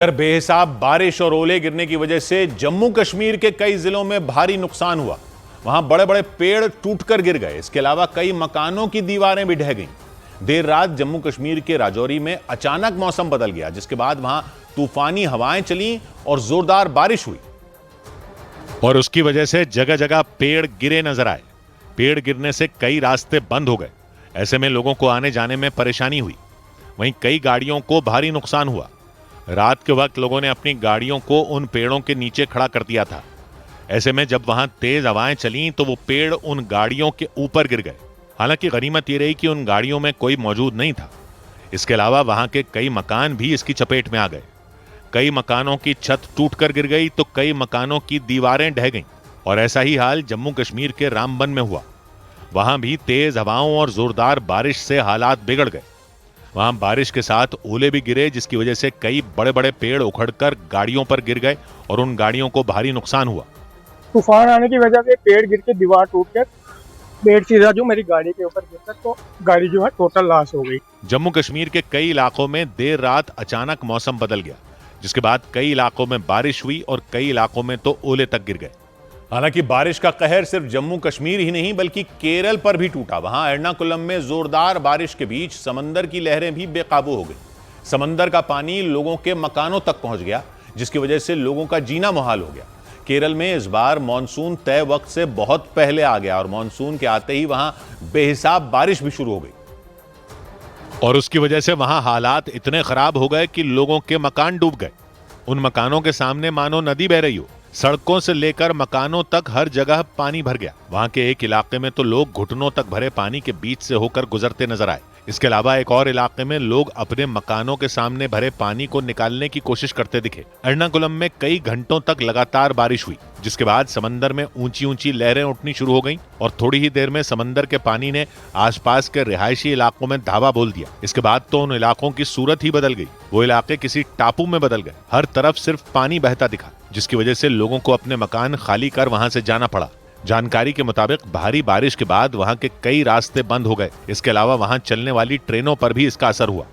बेहिसाब बारिश और ओले गिरने की वजह से जम्मू कश्मीर के कई जिलों में भारी नुकसान हुआ। वहां बड़े बड़े पेड़ टूटकर गिर गए। इसके अलावा कई मकानों की दीवारें भी ढह गईं। देर रात जम्मू कश्मीर के राजौरी में अचानक मौसम बदल गया, जिसके बाद वहां तूफानी हवाएं चली और जोरदार बारिश हुई और उसकी वजह से जगह जगह पेड़ गिरे नजर आए। पेड़ गिरने से कई रास्ते बंद हो गए। ऐसे में लोगों को आने जाने में परेशानी हुई। वहीं कई गाड़ियों को भारी नुकसान हुआ। रात के वक्त लोगों ने अपनी गाड़ियों को उन पेड़ों के नीचे खड़ा कर दिया था। ऐसे में जब वहां तेज हवाएं चलीं तो वो पेड़ उन गाड़ियों के ऊपर गिर गए। हालांकि गनीमत ये रही कि उन गाड़ियों में कोई मौजूद नहीं था। इसके अलावा वहां के कई मकान भी इसकी चपेट में आ गए। कई मकानों की छत टूटकर गिर गई तो कई मकानों की दीवारें ढह गईं। और ऐसा ही हाल जम्मू कश्मीर के रामबन में हुआ। वहां भी तेज हवाओं और जोरदार बारिश से हालात बिगड़ गए। वहां बारिश के साथ ओले भी गिरे, जिसकी वजह से कई बड़े बड़े पेड़ उखड़कर गाड़ियों पर गिर गए और उन गाड़ियों को भारी नुकसान हुआ। तूफान आने की वजह से पेड़ गिर के दीवार टूट कर पेड़ सीधा जो मेरी गाड़ी के ऊपर गिरकर तो गाड़ी जो है टोटल लॉस हो गई। जम्मू कश्मीर के कई इलाकों में देर रात अचानक मौसम बदल गया, जिसके बाद कई इलाकों में बारिश हुई और कई इलाकों में तो ओले तक गिर गए। हालांकि बारिश का कहर सिर्फ जम्मू कश्मीर ही नहीं बल्कि केरल पर भी टूटा। वहां एर्नाकुलम में जोरदार बारिश के बीच समंदर की लहरें भी बेकाबू हो गई। समंदर का पानी लोगों के मकानों तक पहुंच गया, जिसकी वजह से लोगों का जीना मुहाल हो गया। केरल में इस बार मानसून तय वक्त से बहुत पहले आ गया और मानसून के आते ही वहां बेहिसाब बारिश भी शुरू हो गई और उसकी वजह से वहां हालात इतने खराब हो गए कि लोगों के मकान डूब गए। उन मकानों के सामने मानो नदी बह रही हो। सड़कों से लेकर मकानों तक हर जगह पानी भर गया। वहां के एक इलाके में तो लोग घुटनों तक भरे पानी के बीच से होकर गुजरते नजर आए। इसके अलावा एक और इलाके में लोग अपने मकानों के सामने भरे पानी को निकालने की कोशिश करते दिखे। एर्नाकुलम में कई घंटों तक लगातार बारिश हुई, जिसके बाद समंदर में ऊंची ऊंची लहरें उठनी शुरू हो गईं और थोड़ी ही देर में समंदर के पानी ने आसपास के रिहायशी इलाकों में धावा बोल दिया। इसके बाद तो उन इलाकों की सूरत ही बदल गई। वो इलाके किसी टापू में बदल गए। हर तरफ सिर्फ पानी बहता दिखा, जिसकी वजह से लोगों को अपने मकान खाली कर वहां से जाना पड़ा। जानकारी के मुताबिक भारी बारिश के बाद वहां के कई रास्ते बंद हो गए। इसके अलावा वहां चलने वाली ट्रेनों पर भी इसका असर हुआ।